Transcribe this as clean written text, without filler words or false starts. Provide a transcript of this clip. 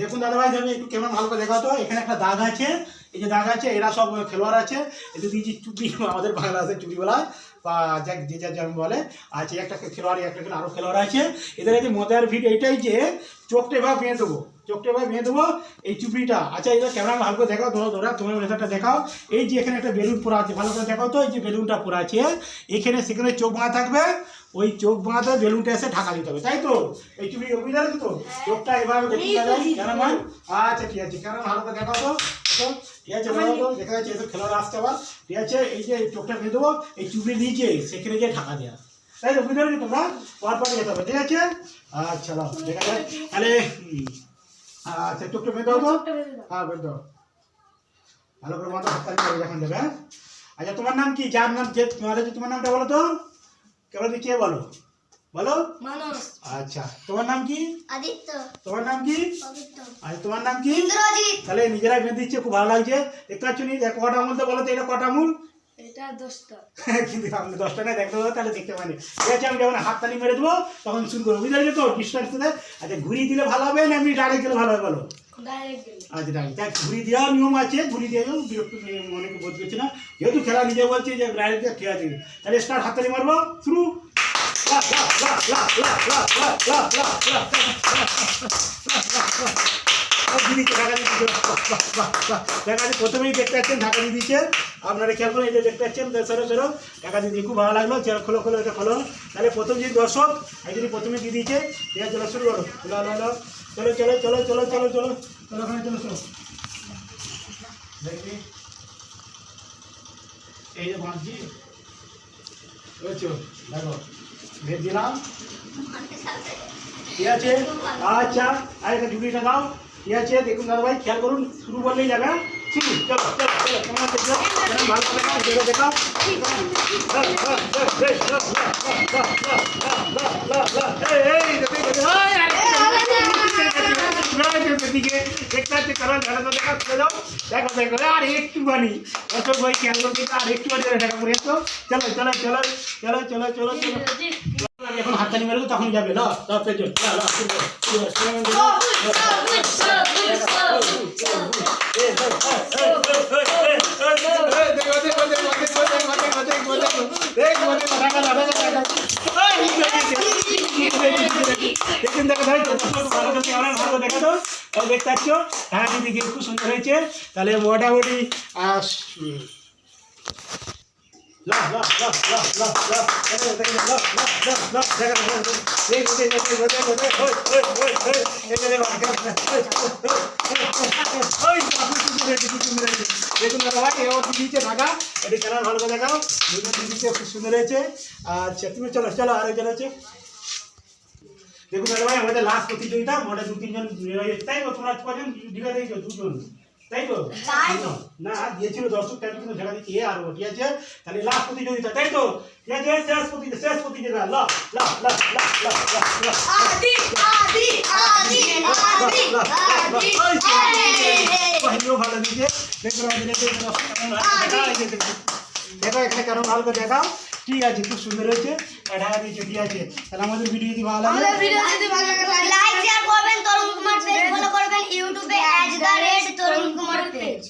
দেখুন দাদাভাই, আমি একটু কেমন ভালো করে দেখাও তো। এখানে একটা দাগ আছে, এই যে দাগ আছে, এরা সব খেলোয়াড় আছে। এদের দিয়েছি চুপড়ি, আমাদের বাংলাদেশের চুপড়ি বলা বা যে যা যেমন বলে। আছে একটা খেলোয়াড়, একটা আরও খেলোয়াড় আছে। এদের কাছে মজার ভিড এইটাই যে চোখটা এভাবে বেঁধে দেবো, চোখটা এভাবে বেঁধে দেবো এই চুপড়িটা। আচ্ছা, এবার ক্যামেরা ভালো করে দেখাও, ধরো তোমার মেথাডটা দেখাও। এই যে এখানে একটা বেলুন পড়া আছে, ভালো করে দেখাও তো। এই যে বেলুনটা পড়া আছে, এখানে সেখানে চোখ বাঁধা থাকবে, ওই চোখ বাঁধা বেলুনটা এসে ঢাকা দিতে হবে, তাই তো? এই চুপড়ি অভিযোগ আছে তো, চোখটা এভাবে দেখতে যাবে ক্যামেরাম্যান। আচ্ছা ঠিক আছে, ক্যামেরা ভালো করে দেখাও তো। ঠিক আছে, দেখা যাচ্ছে এসব খেলোয়াড় আসতে আবার। ঠিক আছে, এই যে চোখটা বেঁধে দেবো, এই চুপড়ি নিচে সেখানে গিয়ে ঢাকা দেওয়া, তাই তো? বুঝতে পারছি তোমরা, পরপর যেতে হবে। ঠিক আছে, আচ্ছা দেখা যায় তাহলে। আচ্ছা, চোখটা বেঁধে দাও তো। হ্যাঁ, বেঁধে দাও ভালো করে, মাথা হাততালি যখন দেবে। হ্যাঁ, আচ্ছা তোমার নাম কি? যার নাম যে তোমার আছে, তোমার নামটা বলো তো। কেবল কে বলো, বলো। মানুষ। আচ্ছা, তোমার নাম কি? আদিত্য। তোমার নাম কি? পবিত্র। আর তোমার নাম কি? ইন্দ্রজিৎ। তাহলে নিজেরাই বেঁধে দিচ্ছে, খুব ভালো লাগছে দেখতে পাচ্ছ। নি কটা মূল তো বলো তো, এটা কটা মূল? এটা 10টা। কিন্তু আমি 10টা না দেখতে পাবো, তাহলে দেখতে পাইনি। ঠিক আছে, আমি যখন হাততালি মেরে দেবো তখন শুরু করবো, বুঝতে পারছো তো? ডিস্টেন্স থেকে। আচ্ছা, ঘুরিয়ে দিলে ভালো হবে না এমনি ডাইরেক্ট গেলে ভালো হবে, বলো? ডাইরেক্ট গেলে। আচ্ছা ডাইরেক্ট, দেখ ঘুরিয়ে দেওয়ার নিয়ম আছে, ঘুরিয়ে দিয়ে যাও, বিরক্ত অনেকে বোধ করছে না, যেহেতু খেলা নিজে বলছে যে ডাইরেক্ট দিয়ে। ঠিক আছে, তাহলে স্টার্ট, হাততালি মারবো, শুরু। প্রথমেই দেখতে পাচ্ছেন ঢাকা দিয়ে দিচ্ছে, আপনারা খেয়াল করে এই যে দেখতে পাচ্ছেন, সরো ঢাকা দিয়ে দিয়ে খুব ভালো লাগলো। খোলো খোলো, এটা খোলো। তাহলে প্রথম যে দর্শক এই যদি প্রথমে দিয়ে দিয়েছে, ঠিক আছে, চলো শুরু করো। চলো চলো চলো চলো চলো চলো চলো ওখানে চলো, চলো দেখি এই যে বাঁধছি, বুঝছো? দেখো ভেদ দিলাম, ঠিক আছে। আচ্ছা, আর একটা ঝুড়িটা দাও। ঠিক আছে, দেখুন দাদা ভাই, খেয়াল করুন, শুরু করলেই যাবে। শুরু, চলো চলো চলো, কেমন দেখছো? ভালো করে দেখাও, দেখো দেখো, আর একটুখানি অশোক ভাই খেয়াল করতে, আর একটুখানি টাকা করে এসো। চলো চলো চলো চলো চলো চলো চলো, এখন হাততালি মেরে দেবো, তখন যাবে। দেখতে পাচ্ছ ঢাকা দিকে খুব সুন্দর হয়েছে। তাহলে মোটামুটি দেখুন দাদা ভাই, এবার দিচ্ছে ঢাকা, এটি কেন ভালো করে দেখাও, দিচ্ছে খুব সুন্দর হয়েছে। আচ্ছা, তুমি চলো চলো, আরেকজন আছে। দেখুন দাদা ভাই, আমাদের লাস্ট প্রতিযোগিতা, মোটা 2-3 জন, তাই তো? তোমরা কজন ঢিকা দিয়েছো? 2 জন, তাই তো? না, দিয়েছিল দর্শক, তাই কিন্তু ঢাকা দিচ্ছে আর। ঠিক আছে, তাহলে লাস্ট প্রতিযোগিতা, তাই তো? ঠিক আছে, শেষ প্রতিযোগিতা। ভালো দিচ্ছে, দেখো এখানে কারণ ভালো করে দেখাও। ঠিক আছে, খুব সুন্দর হয়েছে, ঢাকা দিয়েছে। ঠিক আছে, তাহলে আমাদের ভিডিও যদি ভালো লাগে, লাইক শেয়ার করবেন, তরুণ কুমার পেজ ফলো করবেন ইউটিউবে @তরুণ কুমার পেজ।